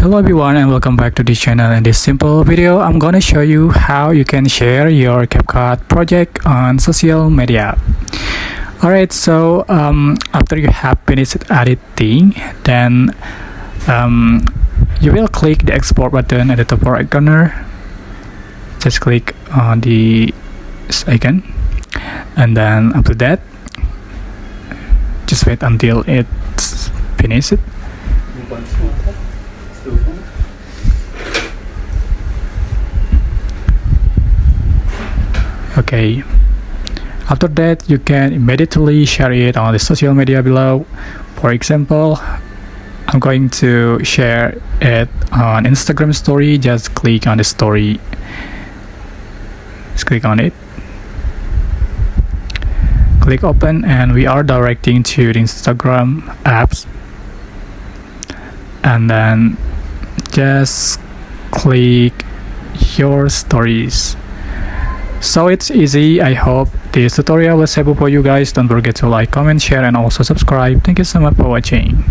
Hello everyone and welcome back to this channel. In this simple video, I'm gonna show you how you can share your Capcut project on social media. Alright, so after you have finished editing, then you will click the export button at the top right corner. Just click on the icon, and then after that, just wait until it's finished. Okay, after that you can immediately share it on the social media below. For example, I'm going to share it on Instagram story. Just click on the story, just click on it, click open, and we are directing to the Instagram apps, and then just click your stories. So it's easy. I hope this tutorial was helpful for you guys. Don't forget to like, comment, share, and also subscribe. Thank you so much for watching.